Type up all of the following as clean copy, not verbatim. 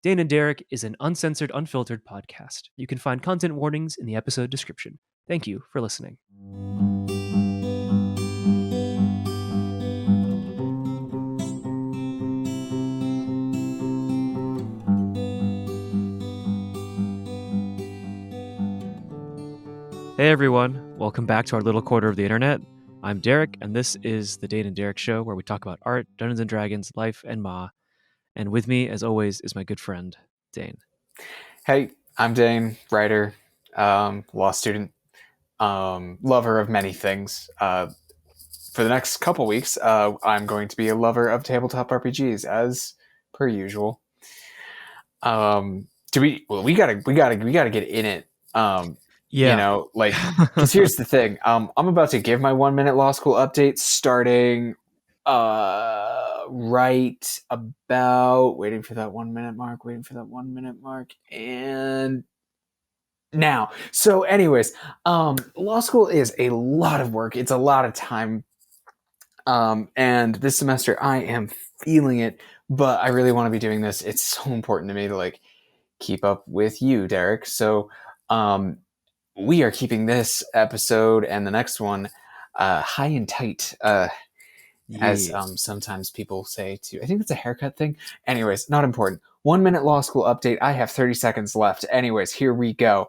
Dane and Derek is an uncensored, unfiltered podcast. You can find content warnings in the episode description. Thank you for listening. Hey everyone, welcome back to our little corner of the internet. I'm Derek, and this is the Dane and Derek Show, where we talk about art, Dungeons and Dragons, life, and Ma. And with me, as always, is my good friend, Dane. Hey, I'm Dane, writer, law student, lover of many things. For the next couple weeks, I'm going to be a lover of tabletop RPGs, as per usual. We gotta get in it. Yeah. Because here's the thing. I'm about to give my 1 minute law school update starting right about waiting for that 1 minute mark and now. So anyways, law school is a lot of work. It's a lot of time. And this semester I am feeling it, but I really want to be doing this. It's so important to me to like keep up with you, Derek. So we are keeping this episode and the next one high and tight. As sometimes people say too. I think it's a haircut thing. Anyways, not important. 1 minute law school update. I have 30 seconds left. Anyways, here we go.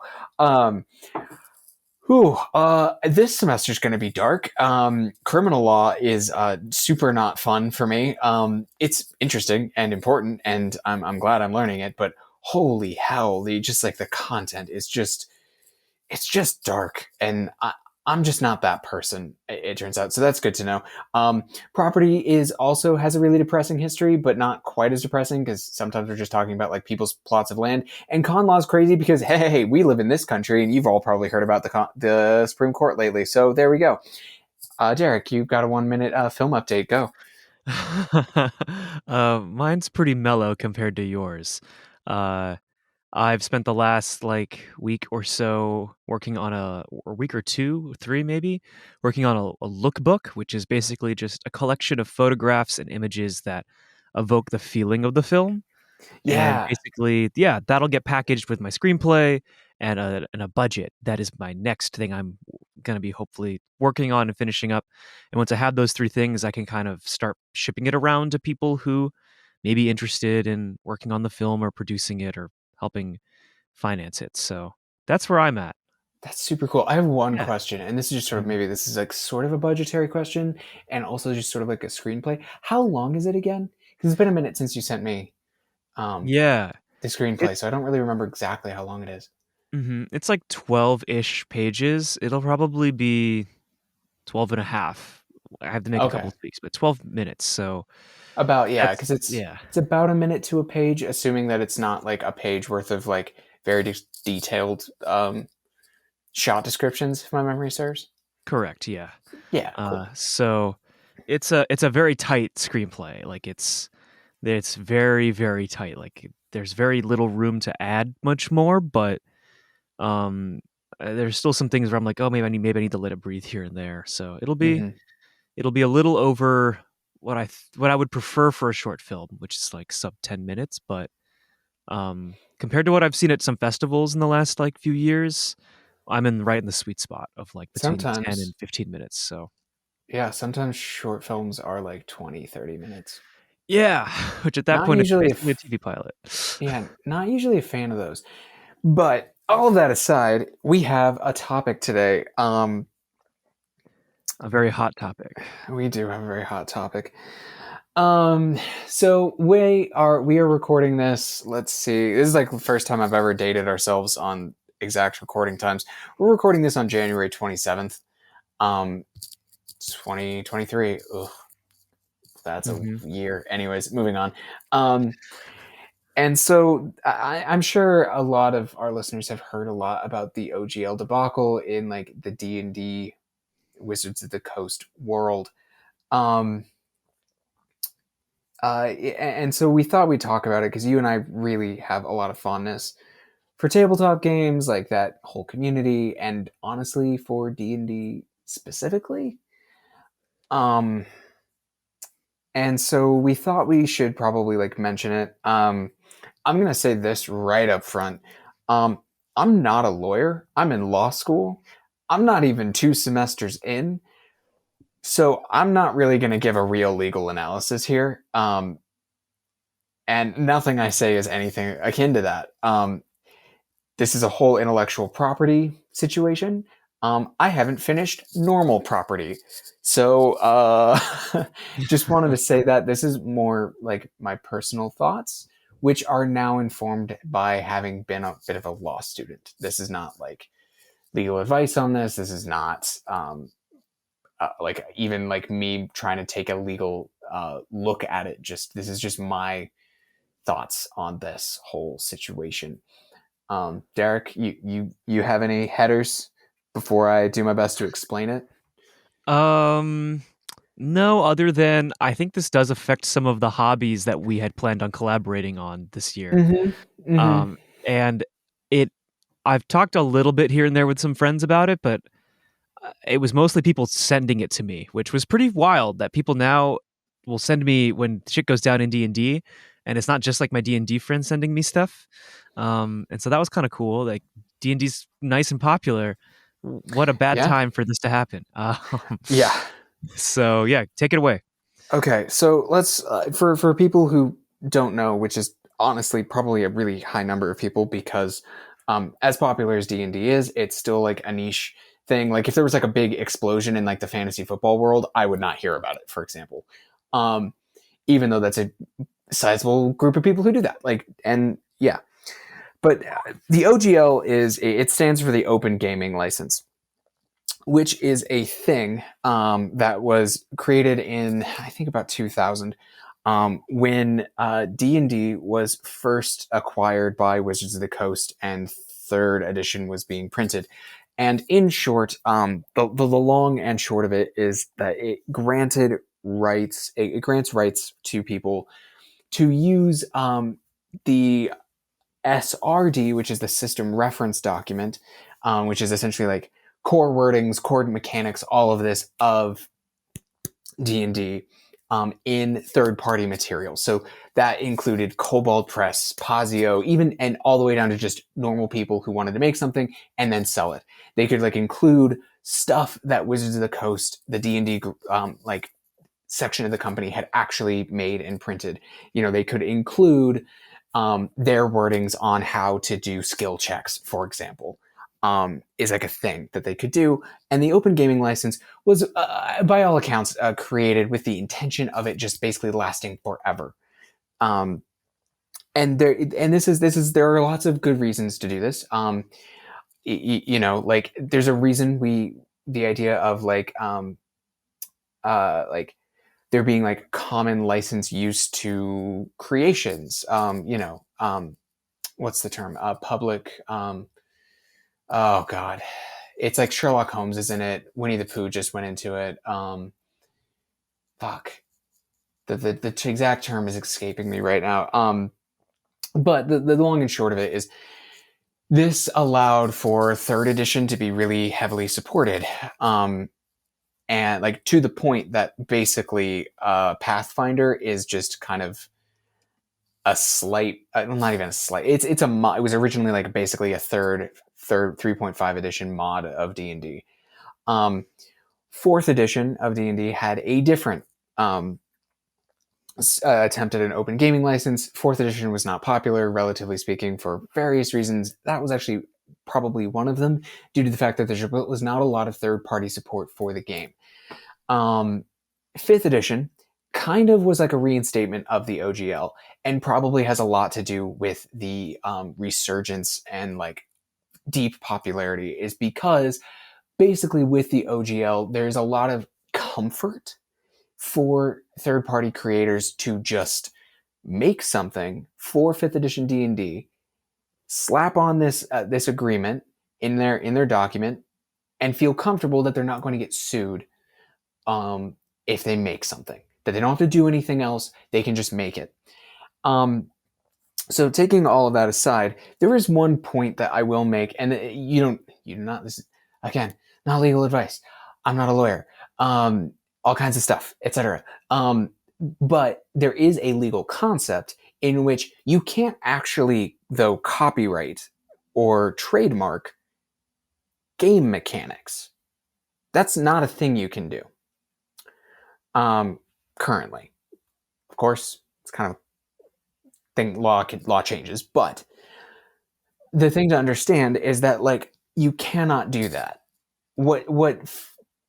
This semester's going to be dark. Criminal law is super not fun for me. It's interesting and important, and I'm glad I'm learning it. But holy hell, the content is it's just dark, and I'm just not that person, it turns out. So that's good to know. Property also has a really depressing history, but not quite as depressing, because sometimes we're just talking about like people's plots of land. And con law is crazy because, hey, we live in this country, and you've all probably heard about the Supreme Court lately. So there we go. Derek, you've got a 1 minute film update. Go. Mine's pretty mellow compared to yours. I've spent the last week or so working on or week or two, three maybe, working on a lookbook, which is basically just a collection of photographs and images that evoke the feeling of the film. And Yeah. basically, yeah, that'll get packaged with my screenplay and a budget. That is my next thing I'm going to be hopefully working on and finishing up. And once I have those three things, I can kind of start shipping it around to people who may be interested in working on the film or producing it or helping finance it. So that's where I'm at. That's super cool. I have one Yeah. question, and this is just Mhm. this is like sort of a budgetary question, and also just sort of like a screenplay. How long is it again? Because it's been a minute since you sent me um, Yeah. the screenplay, so I don't really remember exactly how long it is. It's like 12-ish pages. It'll probably be 12 and a half. I have to make a couple Okay, of tweaks, but 12 minutes. So yeah, that's, because yeah. it's about a minute to a page, assuming that it's not like a page worth of like very detailed shot descriptions, if my memory serves. Correct. Yeah. Yeah, cool. So it's a very tight screenplay. Like it's very, very tight. Like there's very little room to add much more, but um there's still some things where I'm like, oh, maybe I need to let it breathe here and there. So Hmm. it'll be a little over what I would prefer for a short film, which is like sub 10 minutes, but compared to what I've seen at some festivals in the last few years, I'm right in the sweet spot of like between 10 Sometimes, and 15 minutes. So yeah, sometimes short films are like 20, 30 minutes. yeah, which at that Not point it's usually basically a TV pilot. yeah, not usually a fan of those. But all of that aside, we have a topic today. A very hot topic. We do have a very hot topic. So we are recording this. Let's see. This is like the first time I've ever dated ourselves on exact recording times. We're recording this on January 27th, um, 2023. Ugh, that's a Hmm. year. Anyways, moving on. Um, And so I'm sure a lot of our listeners have heard a lot about the OGL debacle in like the D&D Wizards of the Coast world. Um, and so we thought we'd talk about it because you and I really have a lot of fondness for tabletop games, like that whole community, and honestly for D&D specifically. Um, and so we thought we should probably like mention it. I'm going to say this right up front. Um, I'm not a lawyer. I'm in law school. I'm not even 2 semesters in. So I'm not really going to give a real legal analysis here. And nothing I say is anything akin to that. This is a whole intellectual property situation. I haven't finished normal property. So just wanted to say that this is more like my personal thoughts, which are now informed by having been a bit of a law student. This is not like legal advice on this. This is not like even like me trying to take a legal look at it. Just this is just my thoughts on this whole situation. Derek, you have any headers before I do my best to explain it? Um, no, other than I think this does affect some of the hobbies that we had planned on collaborating on this year. Mm-hmm. Mm-hmm. Um, and it, I've talked a little bit here and there with some friends about it, but it was mostly people sending it to me, which was pretty wild that people now will send me when shit goes down in D&D, and it's not just like my D&D friends sending me stuff. And so that was kind of cool. Like D&D's nice and popular. What a bad Yeah. time for this to happen. Yeah. So yeah, take it away. Okay. So let's for people who don't know, which is honestly probably a really high number of people, because as popular as D&D is, it's still like a niche thing. Like if there was like a big explosion in like the fantasy football world, I would not hear about it, for example. Um, even though that's a sizable group of people who do that. Like, and yeah, but the OGL it stands for the Open Gaming License, which is a thing that was created in I think about 2000 when D&D was first acquired by Wizards of the Coast and third edition was being printed. And in short, the long and short of it is that it granted rights. It grants rights to people to use the SRD, which is the system reference document, which is essentially like core wordings, core mechanics, all of this of D&D in third-party materials. So that included Cobalt Press, Pazio, even and all the way down to just normal people who wanted to make something and then sell it. They could like include stuff that Wizards of the Coast, the D&D like section of the company had actually made and printed. You know, they could include their wordings on how to do skill checks, for example, is like a thing that they could do. And the Open Gaming License was, by all accounts, created with the intention of it just basically lasting forever. Um, and there are lots of good reasons to do this. You know, like there's a reason the idea of like there being like common license use to creations. What's the term? Public. Oh God, it's like Sherlock Holmes, isn't it? Winnie the Pooh just went into it. Fuck. The exact term is escaping me right now. But the long and short of it is this allowed for third edition to be really heavily supported. And like to the point that basically Pathfinder is just kind of a slight, not even a slight. It's a mod. It was originally like basically a third 3.5 edition mod of D&D. Um, Fourth edition of D&D had a different attempt at an open gaming license. Fourth edition was not popular, relatively speaking, for various reasons. That was actually probably one of them, due to the fact that there was not a lot of third-party support for the game. Fifth edition kind of was like a reinstatement of the OGL, and probably has a lot to do with the resurgence and like deep popularity, is because basically with the OGL, there's a lot of comfort for third party creators to just make something for 5th edition D&D, slap on this agreement in their document, and feel comfortable that they're not going to get sued if they make something, that they don't have to do anything else, they can just make it. So taking all of that aside, there is one point that I will make, and you do not, this is, again, not legal advice. I'm not a lawyer. All kinds of stuff, etc. But there is a legal concept in which you can't actually, though, copyright or trademark game mechanics. That's not a thing you can do currently. Of course, it's kind of thing law changes, but the thing to understand is that like you cannot do that. What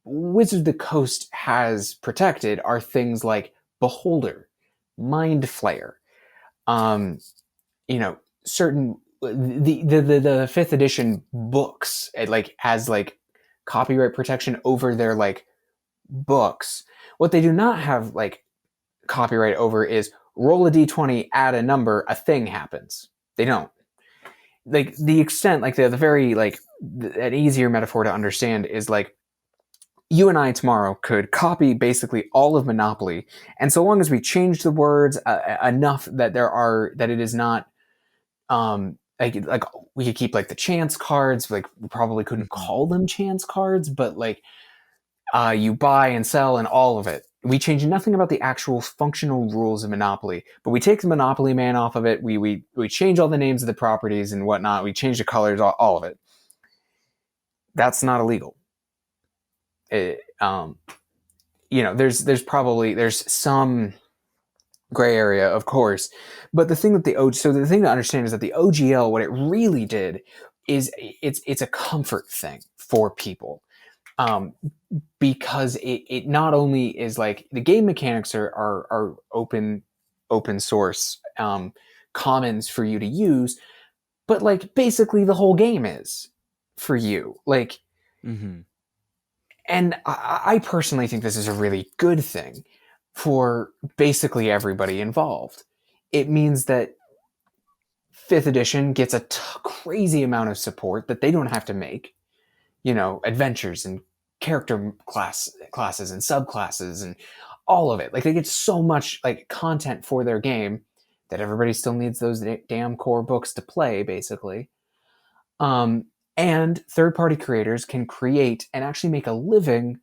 Wizard of the Coast has protected are things like Beholder, Mind Flayer, you know, certain the fifth edition books. It like has like copyright protection over their like books. What they do not have like copyright over is roll a d20, add a number, a thing happens. They don't. Like the extent, like the very like an easier metaphor to understand is like you and I tomorrow could copy basically all of Monopoly, and so long as we change the words enough that it is not like we could keep like the chance cards, like we probably couldn't Mm-hmm. call them chance cards, but like you buy and sell and all of it. We change nothing about the actual functional rules of Monopoly, but we take the Monopoly man off of it. We change all the names of the properties and whatnot. We change the colors, all of it. That's not illegal. It, there's some gray area, of course, but the thing that the thing to understand is that the OGL, what it really did is it's a comfort thing for people. Because it not only is like the game mechanics are open source commons for you to use, but like basically the whole game is for you. Like, Mm-hmm. and I personally think this is a really good thing for basically everybody involved. It means that fifth edition gets a crazy amount of support that they don't have to make. Adventures and character classes and subclasses and all of it. Like they get so much like content for their game that everybody still needs those damn core books to play, basically. And third-party creators can create and actually make a living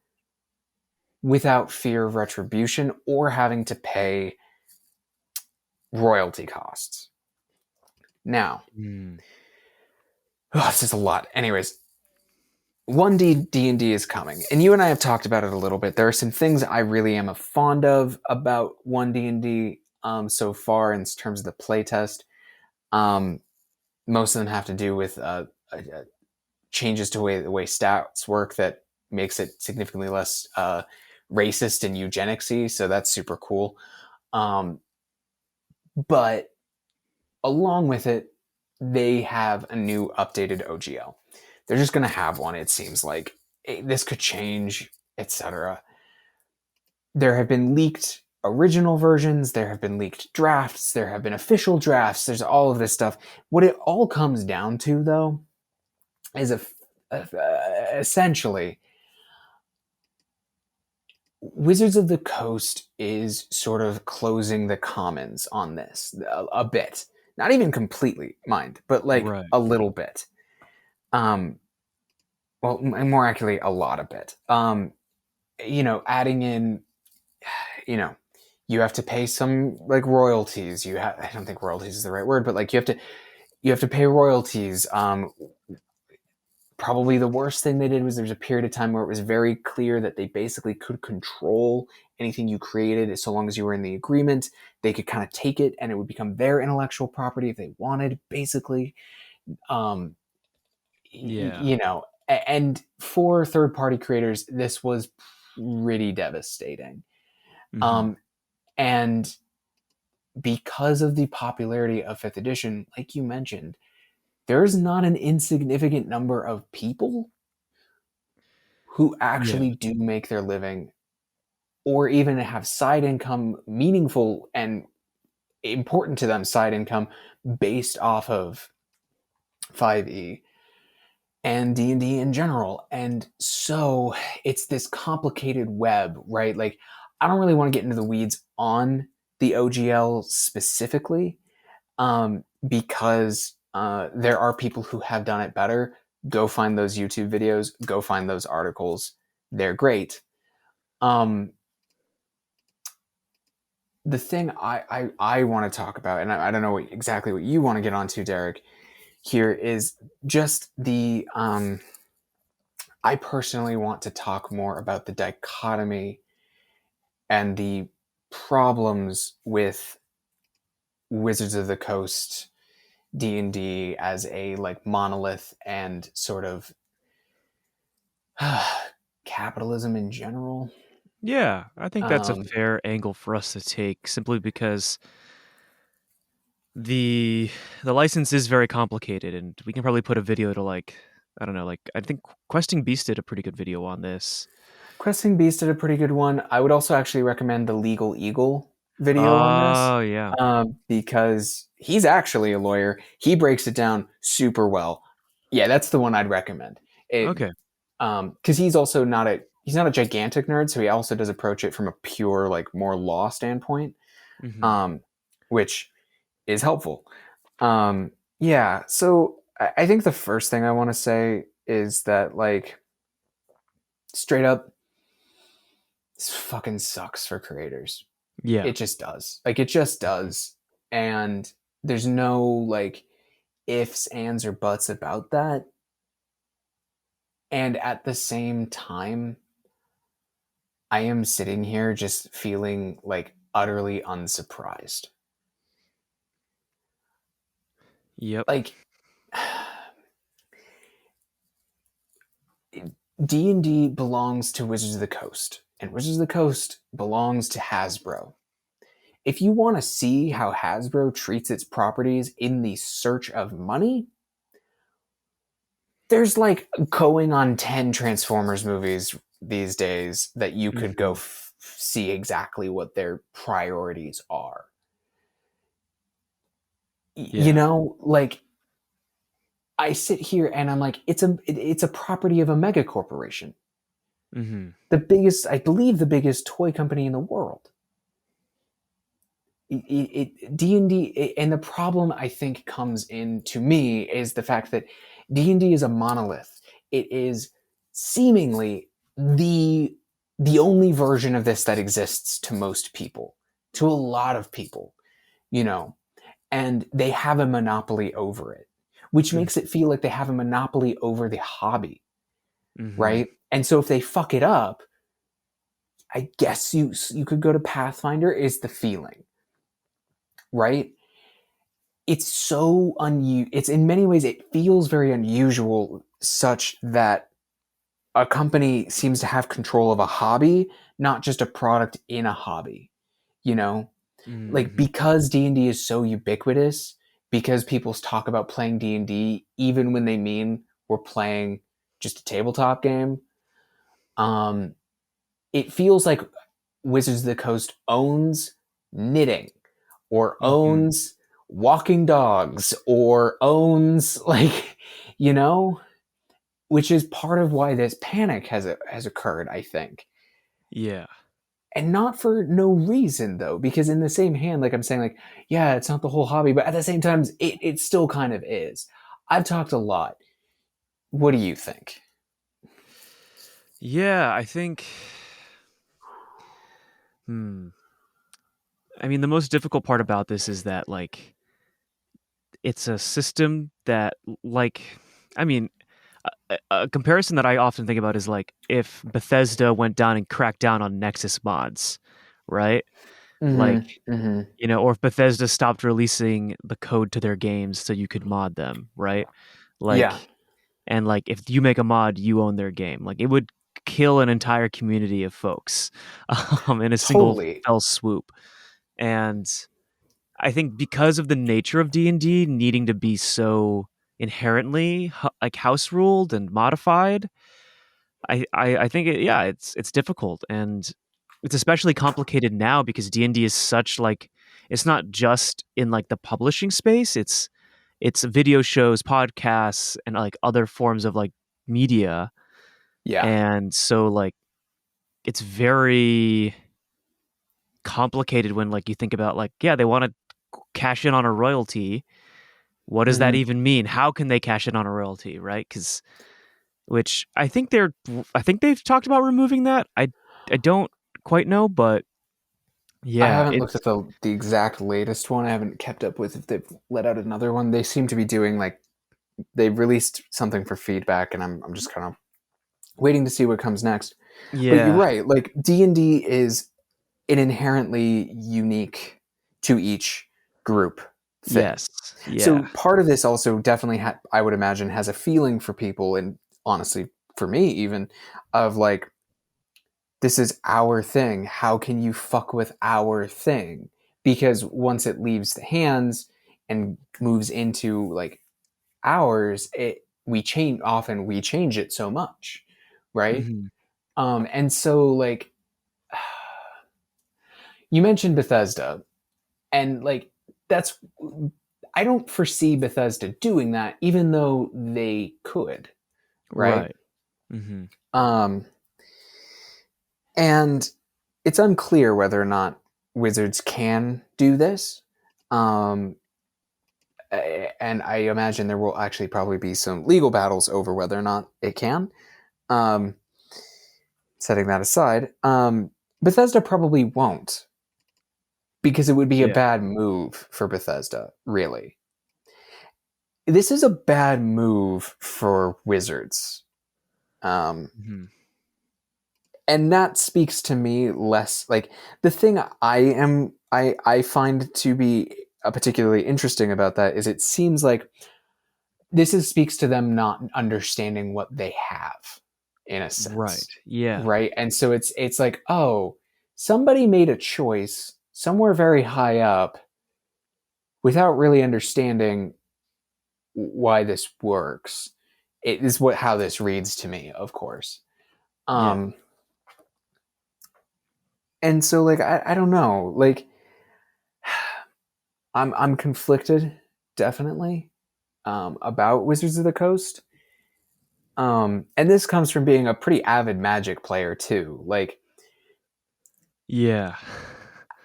without fear of retribution or having to pay royalty costs. Now, this is a lot. Anyways, 1D D&D is coming, and you and I have talked about it a little bit. There are some things I really am fond of about 1D&D so far in terms of the playtest. Most of them have to do with changes to the way stats work that makes it significantly less racist and eugenicsy, so that's super cool. But along with it, they have a new updated OGL. They're just going to have one, it seems like. This could change, etc. There have been leaked original versions, there have been leaked drafts, there have been official drafts, there's all of this stuff. What it all comes down to, though, is essentially Wizards of the Coast is sort of closing the commons on this a bit. Not even completely, mind, but like Right. a little bit. Well, more accurately, a lot of it. Adding in, you have to pay some like royalties. I don't think royalties is the right word, but like you have to pay royalties. Probably the worst thing they did was there was a period of time where it was very clear that they basically could control anything you created so long as you were in the agreement. They could kind of take it and it would become their intellectual property if they wanted, basically. Um, Yeah. and for third party creators, this was pretty devastating. Mm-hmm. And because of the popularity of fifth edition, like you mentioned, there's not an insignificant number of people who Yeah. actually do make their living or even have side income, meaningful and important to them side income based off of 5e and D&D in general. And so it's this complicated web, right? Like I don't really want to get into the weeds on the OGL specifically, because there are people who have done it better. Go find those YouTube videos, go find those articles. They're great. the thing I want to talk about, and I don't know exactly what you want to get onto, Derek, here is just the I personally want to talk more about the dichotomy and the problems with Wizards of the Coast D&D as a like monolith and sort of capitalism in general. Yeah, I think that's a Um, fair angle for us to take simply because the the license is very complicated and we can probably put a video to like I don't know, like I think Questing Beast did a pretty good video on this. Questing Beast did a pretty good one. I would also actually recommend the Legal Eagle video on this, Oh, yeah. because he's actually a lawyer. He breaks it down super well. Yeah, that's the one I'd recommend. It Okay. Because he's not a gigantic nerd, so he also does approach it from a pure like more law standpoint, Mhm. um, which is helpful. Yeah, so I think the first thing I want to say is that like straight up, this fucking sucks for creators. Yeah. It just does. Like it just Mhm. does. And there's no like ifs, ands, or buts about that. And at the same time, I am sitting here just feeling like utterly unsurprised. Yep. Like D&D belongs to Wizards of the Coast, and Wizards of the Coast belongs to Hasbro. If you want to see how Hasbro treats its properties in the search of money, there's like going on 10 Transformers movies these days that you could go Mhm. see exactly what their priorities are. You Yeah. know, like I sit here and I'm like, it's a property of a mega corporation, Mhm. the biggest, I believe, the biggest toy company in the world. D&D, and the problem I think comes in to me is the fact that D&D is a monolith. It is seemingly the the only version of this that exists to most people, to a lot of people, you know, and they have a monopoly over it, which Mhm. makes it feel like they have a monopoly over the hobby, Mhm. right? And so if they fuck it up, I guess you could go to Pathfinder is the feeling, right? It's so it's in many ways it feels very unusual such that a company seems to have control of a hobby, not just a product in a hobby, you know, like Mhm. because D&D is so ubiquitous, because people talk about playing D&D even when they mean we're playing just a tabletop game. um it feels like Wizards of the Coast owns knitting or Mhm. owns walking dogs or owns like, you know, which is part of why this panic has occurred, I think. Yeah. And not for no reason though, because in the same hand, like I'm saying, like, yeah, it's not the whole hobby, but at the same time, it still kind of is. I've talked a lot. What do you think? Yeah, I think hmm. I mean, the most difficult part about this is that like it's a system that like I mean, a comparison that I often think about is like if Bethesda went down and cracked down on Nexus mods, right? Like, Mm-hmm. Mm-hmm. you know, or if Bethesda stopped releasing the code to their games so you could mod them, right? Yeah, Like, and like if you make a mod, you own their game. Like, it would kill an entire community of folks in a single totally. fell swoop. And I think because of the nature of D&D needing to be so inherently like house ruled and modified, I think yeah, it's difficult and it's especially complicated now because D&D is such like it's not just in like the publishing space, it's video shows, podcasts and like other forms of like media. Yeah. And so like it's very complicated when like you think about like yeah, they want to cash in on a royalty. What does that Mm-hmm. even mean? How can they cash in on a royalty, right? Cuz which I think they've talked about removing that. I don't quite know, but I Yeah, haven't looked it's at the exact latest one. I haven't kept up with if they've let out another one. They seem to be doing like they've released something for feedback, and I'm just kind of waiting to see what comes next. But you're yeah. right. Like D&D is an inherently unique to each group thing. Yes. Yeah. So part of this also definitely I would imagine has a feeling for people, and honestly for me even, of like, this is our thing. How can you fuck with our thing? Because once it leaves the hands and moves into like ours, we change it so much, right? Mhm. And so like you mentioned Bethesda, and like that's I don't foresee Bethesda doing that, even though they could, right? Right. Mhm. Um, and it's unclear whether or not Wizards can do this. Um, and I imagine there will actually probably be some legal battles over whether or not it can. Um, Setting that aside, Bethesda probably won't, because it would be a Yeah. bad move for Bethesda, really. This is a bad move for Wizards. Um, Mhm. and that speaks to me less like the thing I find to be particularly interesting about that is it seems like speaks to them not understanding what they have, in a Right. sense, Yeah. right? And so it's like, oh, somebody made a choice somewhere very high up without really understanding why this works. It is what how this reads to me, of course. Yeah. um and so like I don't know, like I'm conflicted, definitely, about Wizards of the Coast. And this comes from being a pretty avid Magic player too. Like, Yeah.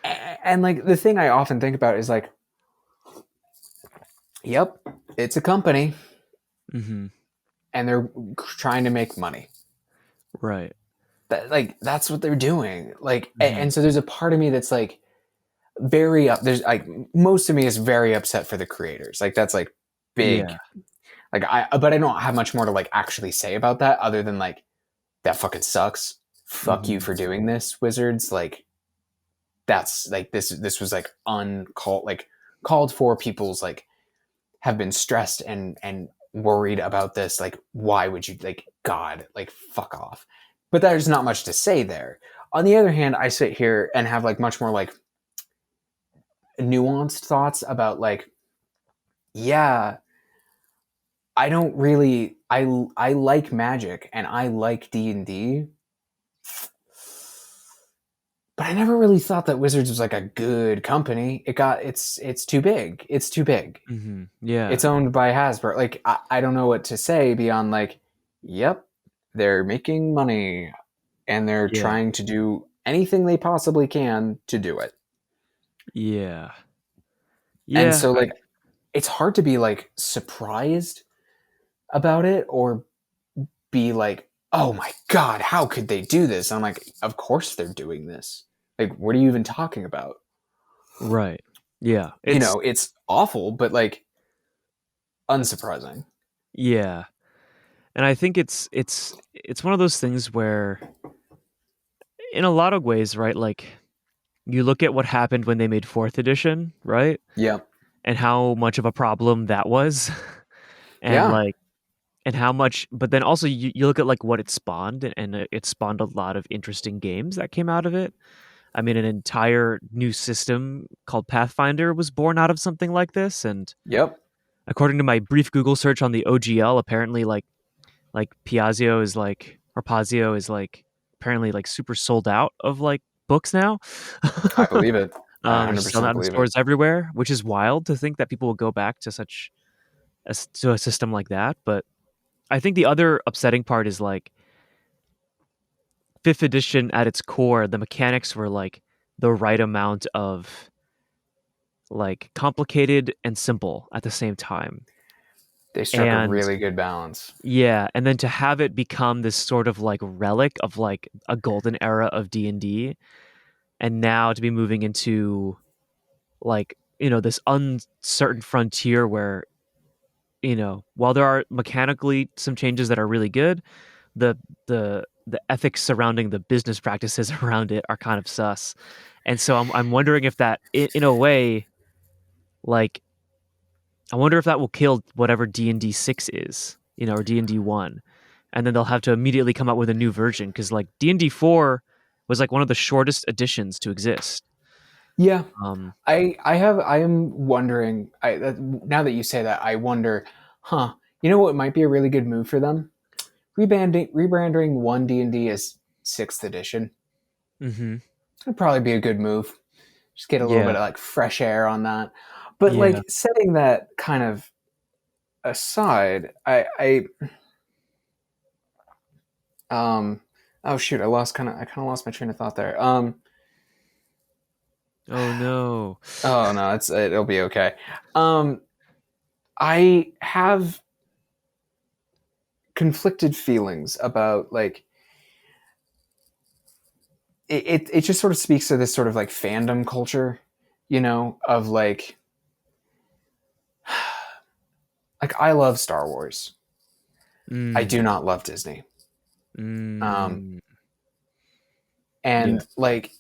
and like the thing I often think about is like, yep, it's a company, Mhm. and they're trying to make money. Right. Like that's what they're doing. Like, Mhm. and so there's a part of me that's like very up. There's like most of me is very upset for the creators. Like that's like Yeah. big. Like but I don't have much more to like actually say about that other than like that fucking sucks. Fuck you Mhm. for doing this, Wizards. Like that's like this was like uncalled, like called for. People's like have been stressed and worried about this. Like why would you, like, God, like fuck off. But there's not much to say there. On the other hand, I sit here and have like much more like nuanced thoughts about like, yeah, I don't really I like Magic and I like D&D, but I never really thought that Wizards was like a good company. It's too big. It's too big. Mhm. Yeah. It's owned by Hasbro. Like I don't know what to say beyond like, yep, they're making money and they're Yeah. trying to do anything they possibly can to do it. Yeah. And Yeah. so like it's hard to be like surprised about it or be like, oh my God, how could they do this? And I'm like, of course they're doing this. Like, what are you even talking about? Right. Yeah. It's It's awful, but like unsurprising. yeah. And I think it's one of those things where in a lot of ways, right? Like you look at what happened when they made 4th edition, right? Yeah. And how much of a problem that was. And Yeah. like and how much but then also you look at like what it spawned and it spawned a lot of interesting games that came out of it. I mean, an entire new system called Pathfinder was born out of something like this, and Yep. according to my brief Google search on the OGL, apparently like Piaggio is like or Pazio is like apparently like super sold out of like books now. I believe it. I They're selling 100% out in believe it. stores everywhere, which is wild to think that people will go back to to a system like that. But I think the other upsetting part is like 5th edition at its core, the mechanics were like the right amount of like complicated and simple at the same time. They struck a And really good balance. yeah, and then to have it become this sort of like relic of like a golden era of D&D and now to be moving into like, this uncertain frontier where, while there are mechanically some changes that are really good, the the ethics surrounding the business practices around it are kind of sus. And so I'm wondering if that in a way, like, I wonder if that will kill whatever D&D 6 is, or D&D 1. And then they'll have to immediately come out with a new version cuz like D&D 4 was like one of the shortest editions to exist. Yeah, Um I am wondering. Now that you say that, I wonder. Huh? You know what might be a really good move for them? Rebranding one D&D as sixth edition. mhm. It'd probably be a good move. Just get a little bit Yeah. of like fresh air on that. But Yeah. like setting that kind of aside, um oh shoot, I kind of lost my train of thought there. Oh no. Oh no, it'll be okay. Um I have conflicted feelings about like it just sort of speaks to this sort of like fandom culture, of like I love Star Wars. I do Mm. not love Disney. Um Mm. Yeah. and like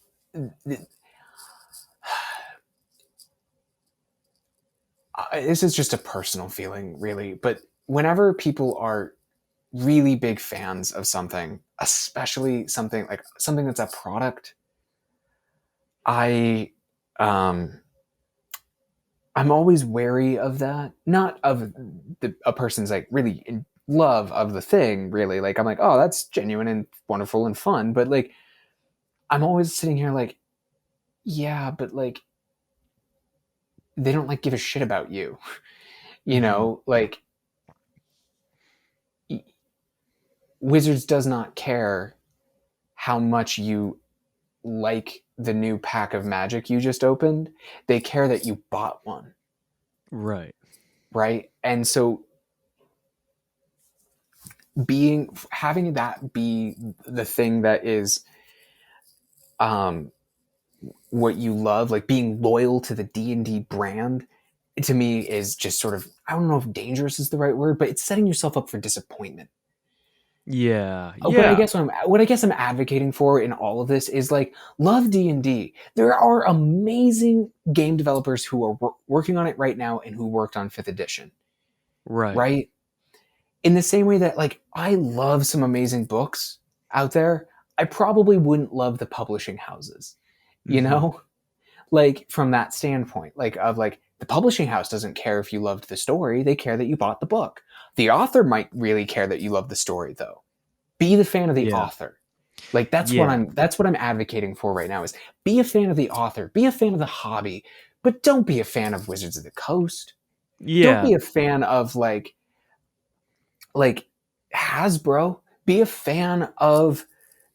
this is just a personal feeling really, but whenever people are really big fans of something, especially something that's a product, I um I'm always wary of that. Not of a person's like really in love of the thing, really. Like I'm like, oh, that's genuine and wonderful and fun. But like, I'm always sitting here like, yeah, but like, they don't like give a shit about you. Mhm. Like Wizards does not care how much you like the new pack of Magic you just opened. They care that you bought one, Right. right? And so having that be the thing that is um what you love, like being loyal to the D&D brand, to me is just sort of, I don't know if dangerous is the right word, but it's setting yourself up for disappointment. Yeah. But Yeah. what I guess I'm advocating for in all of this is like love D&D. There are amazing game developers who are working on it right now and who worked on 5th edition, Right. right? In the same way that like I love some amazing books out there, I probably wouldn't love the publishing houses. You Mhm. know? Like from that standpoint, like of like the publishing house doesn't care if you loved the story, they care that you bought the book. The author might really care that you love the story though. Be the fan of the Yeah. author. Like Yeah. that's what I'm advocating for right now is be a fan of the author, be a fan of the hobby, but don't be a fan of Wizards of the Coast. Don't Yeah. be a fan of like Hasbro. Be a fan of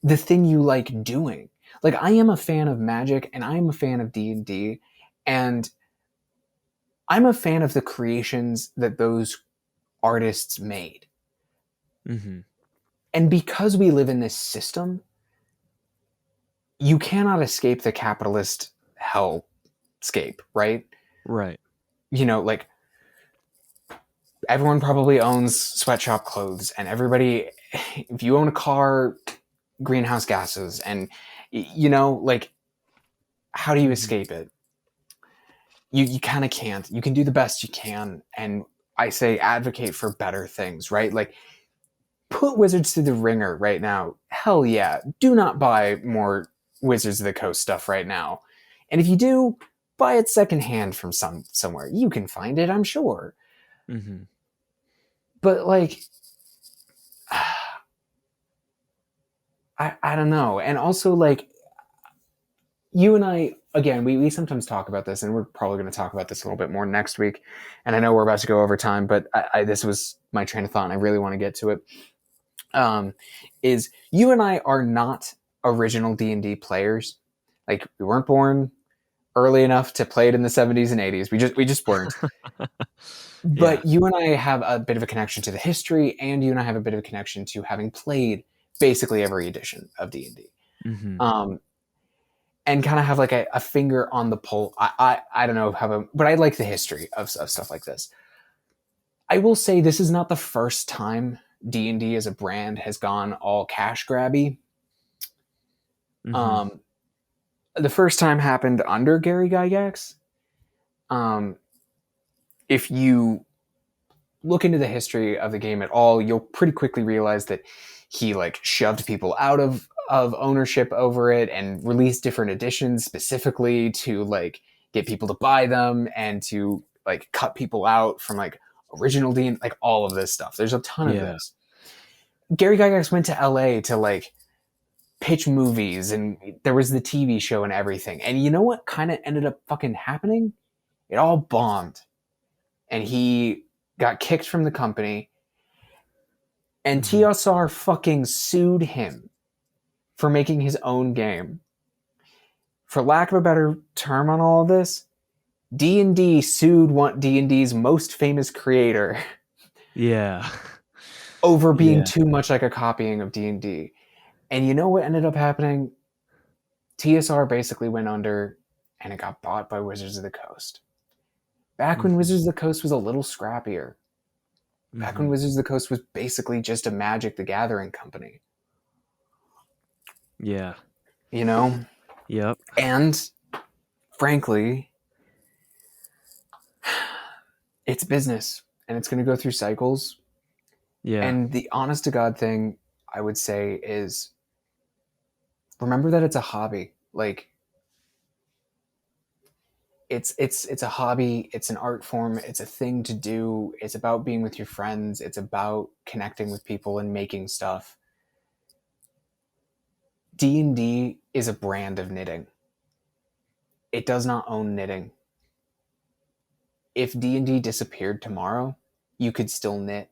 the thing you like doing. Like I am a fan of Magic and I am a fan of D&D, and I'm a fan of the creations that those artists made. Mhm. And because we live in this system, you cannot escape the capitalist hellscape, right? Right. Like everyone probably owns sweatshop clothes, and everybody, if you own a car, greenhouse gases, and like how do you Mhm. escape it? You kind of can't. You can do the best you can, and I say advocate for better things, right? Like put Wizards through the ringer right now. Hell yeah. Do not buy more Wizards of the Coast stuff right now. And if you do, buy it secondhand from somewhere. You can find it, I'm sure. Mhm. But like I don't know. And also like you and I again, we sometimes talk about this, and we're probably going to talk about this a little bit more next week. And I know we're about to go over time, but this was my train of thought, and I really want to get to it. Um, is you and I are not original D&D players. Like we weren't born early enough to play it in the 70s and 80s. We just weren't. Yeah. But you and I have a bit of a connection to the history, and you and I have a bit of a connection to having played basically every edition of D&D. Mhm. Um, and kind of have like a finger on the pulse. I don't know how, but I like the history of stuff like this. I will say this is not the first time D&D as a brand has gone all cash grabby. Mm-hmm. Um, the first time happened under Gary Gygax. If you look into the history of the game at all, you'll pretty quickly realize that he like shoved people out of ownership over it and released different editions specifically to like get people to buy them and to like cut people out from like original D and like all of this stuff. There's a ton of Yeah. this. Gary Gygax went to LA to like pitch movies and there was the TV show and everything. And you know what kind of ended up fucking happening? It all bombed. And he got kicked from the company. And Mm-hmm. TSR fucking sued him for making his own game. For lack of a better term on all of this, D&D sued D&D's most famous creator Yeah. over being Yeah. too much like a copying of D&D. And you know what ended up happening? TSR basically went under and it got bought by Wizards of the Coast. Back when Mm-hmm. Wizards of the Coast was a little scrappier. Back when Mm-hmm. Wizards of the Coast was basically just a Magic the Gathering company. Yeah. You know? Yep. And frankly, it's business and it's going to go through cycles. Yeah. And the honest to God thing I would say is remember that it's a hobby. Like it's a hobby, it's an art form, it's a thing to do. It's about being with your friends, it's about connecting with people and making stuff. D&D is a brand of knitting. It does not own knitting. If D&D disappeared tomorrow, you could still knit,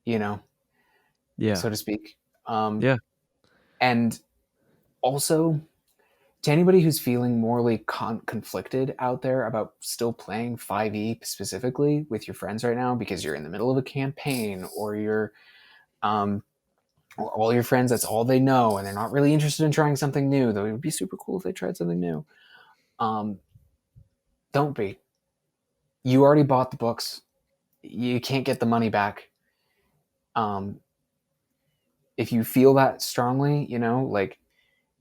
you know, Yeah. so to speak. Um, Yeah. and also, to anybody who's feeling morally conflicted out there about still playing 5e specifically with your friends right now because you're in the middle of a campaign or you're or all your friends, that's all they know and they're not really interested in trying something new, though it would be super cool if they tried something new. um, don't be. You already bought the books. You can't get the money back. um, if you feel that strongly, you know, like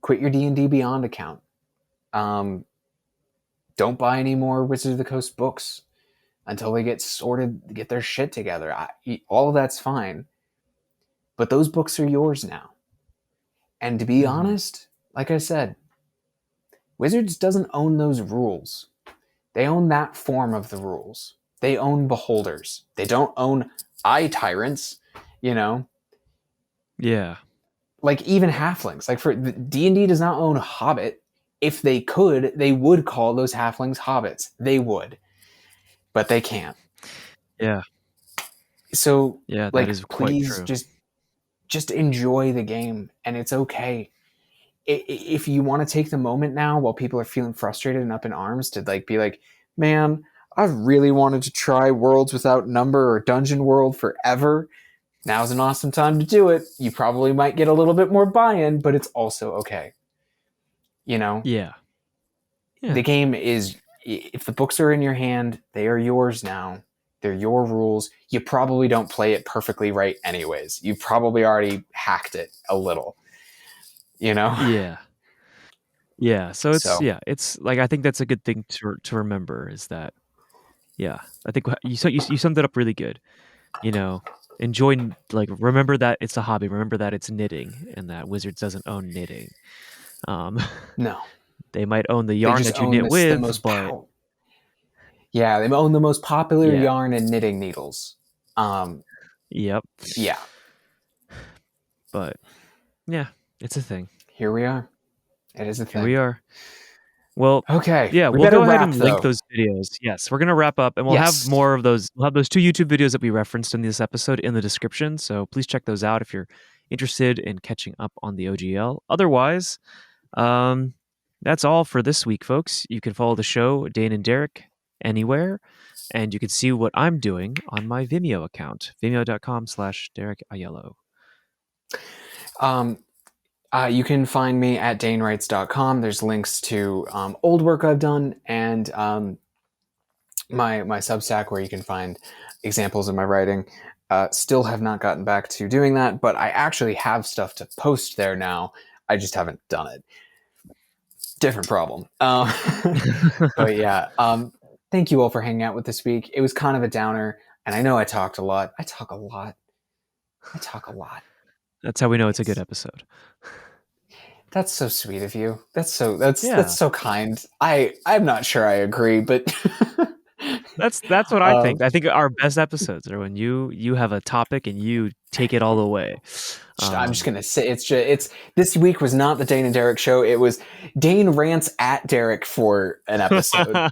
quit your D&D Beyond account. um, don't buy any more Wizards of the Coast books until they get their shit together. All of that's fine, but those books are yours now. And to be Mm-hmm. honest, like I said, Wizards doesn't own those rules. They own that form of the rules. They own beholders. They don't own eye tyrants, you know, Yeah. like even halflings. Like for D&D does not own Hobbit. If they could, they would call those halflings hobbits. They would, but they can't. Yeah. So Yeah. That like is quite please true. just enjoy the game and it's okay. If you want to take the moment now while people are feeling frustrated and up in arms to like be like, man, I've really wanted to try Worlds Without Number or Dungeon World forever. Now's an awesome time to do it. You probably might get a little bit more buy-in, but it's also okay. You know, Yeah. Yeah. the game is, if the books are in your hand, they are yours now. They're your rules. You probably don't play it perfectly right anyways. You probably already hacked it a little, you know? Yeah. Yeah. So it's So, yeah, it's like I think that's a good thing to remember is that yeah, I think you summed it up really good. You know, enjoy like remember that it's a hobby. Remember that it's knitting and that Wizards doesn't own knitting. Um, no. they might own the They yarn just that you own knit this the with, most but power. Yeah, they own the most popular yeah, yarn and knitting needles. Um, yep. yeah, But yeah, it's a thing. here we are. It is a Here we thing. are. Well, Okay, yeah, we we'll better go ahead wrap and link though. those videos. Yes, we're gonna wrap up, and we'll have Yes. more of those. We'll have those two YouTube videos that we referenced in this episode in the description. So please check those out if you're interested in catching up on the OGL. Otherwise, um, that's all for this week, folks. You can follow the show, Dane and Derek, anywhere, and you can see what I'm doing on my Vimeo account, vimeo.com/Benig-Aiello. Um, You can find me at danewrites.com. There's links to old work I've done and my Substack where you can find examples of my writing. Still have not gotten back to doing that, but I actually have stuff to post there now. I just haven't done it. Different problem. But yeah, thank you all for hanging out with this week. It was kind of a downer, and I know I talked a lot. I talk a lot. That's how we know it's a good It's episode. That's so sweet of you. That's Yeah. so kind. I'm not sure I agree, but That's what I think. um, I think our best episodes are when you have a topic and you take it all the way. I'm just gonna say it's this week was not the Dane and Derek show. It was Dane rants at Derek for an episode.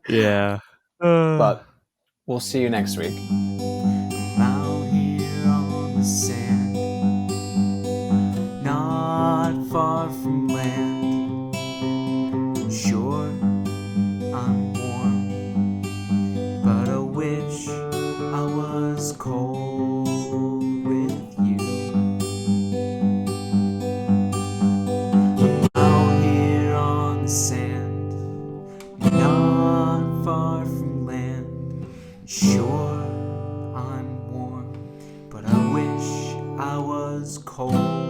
Yeah. But we'll see you next week. Out here on the sand, not far from land. Sure, I'm warm, but I wish I was cold with you. Out here on the sand, not far from land. Sure, I'm warm, but I wish I was cold.